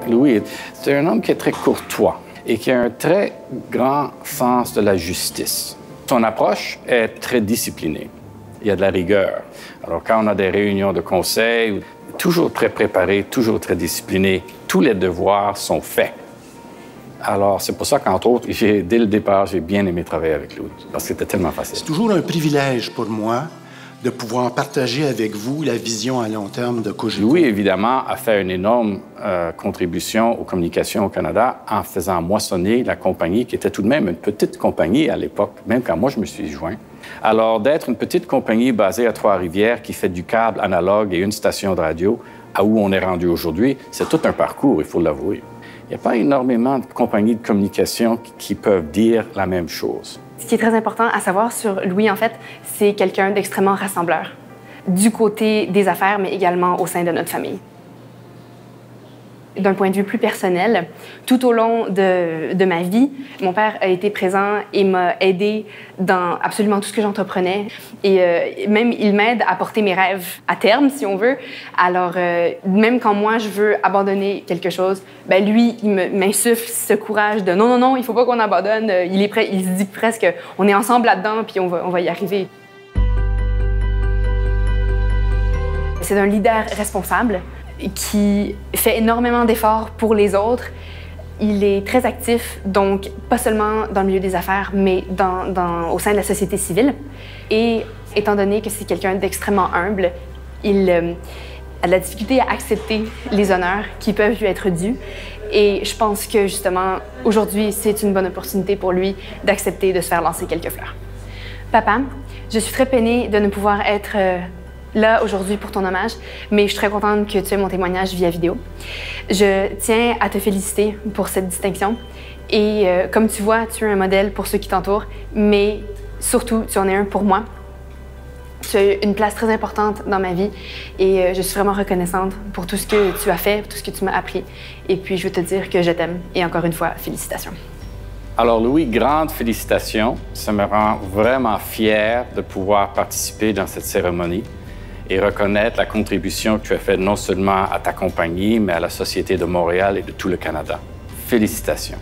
Louis, c'est un homme qui est très courtois et qui a un très grand sens de la justice. Son approche est très disciplinée. Il y a de la rigueur. Alors, quand on a des réunions de conseil, toujours très préparé, toujours très discipliné, tous les devoirs sont faits. Alors, c'est pour ça qu'entre autres, dès le départ, j'ai bien aimé travailler avec Louis, parce que c'était tellement facile. C'est toujours un privilège pour moi de pouvoir partager avec vous la vision à long terme de Cogeco. Louis, évidemment, a fait une énorme contribution aux communications au Canada en faisant moissonner la compagnie, qui était tout de même une petite compagnie à l'époque, même quand moi je me suis joint. Alors, d'être une petite compagnie basée à Trois-Rivières qui fait du câble analogue et une station de radio à où on est rendu aujourd'hui, c'est tout un parcours, il faut l'avouer. Il n'y a pas énormément de compagnies de communication qui peuvent dire la même chose. Ce qui est très important à savoir sur Louis, en fait, c'est quelqu'un d'extrêmement rassembleur, du côté des affaires, mais également au sein de notre famille. D'un point de vue plus personnel, tout au long de ma vie, mon père a été présent et m'a aidé dans absolument tout ce que j'entreprenais. Et même, il m'aide à porter mes rêves à terme, si on veut. Alors, même quand moi, je veux abandonner quelque chose, ben lui, il m'insuffle ce courage de « non, non, non, il faut pas qu'on abandonne ». Il est prêt, il se dit presque « on est ensemble là-dedans, puis on va y arriver ». C'est un leader responsable qui fait énormément d'efforts pour les autres. Il est très actif, donc pas seulement dans le milieu des affaires, mais au sein de la société civile. Et étant donné que c'est quelqu'un d'extrêmement humble, il a de la difficulté à accepter les honneurs qui peuvent lui être dus. Et je pense que justement, aujourd'hui, c'est une bonne opportunité pour lui d'accepter de se faire lancer quelques fleurs. Papa, je suis très peinée de ne pouvoir être là aujourd'hui pour ton hommage, mais je suis très contente que tu aies mon témoignage via vidéo. Je tiens à te féliciter pour cette distinction et comme tu vois, tu es un modèle pour ceux qui t'entourent, mais surtout, tu en es un pour moi. Tu as eu une place très importante dans ma vie et je suis vraiment reconnaissante pour tout ce que tu as fait, pour tout ce que tu m'as appris. Et puis, je veux te dire que je t'aime et encore une fois, félicitations. Alors Louis, grande félicitations. Ça me rend vraiment fier de pouvoir participer dans cette cérémonie et reconnaître la contribution que tu as faite non seulement à ta compagnie, mais à la Société de Montréal et de tout le Canada. Félicitations.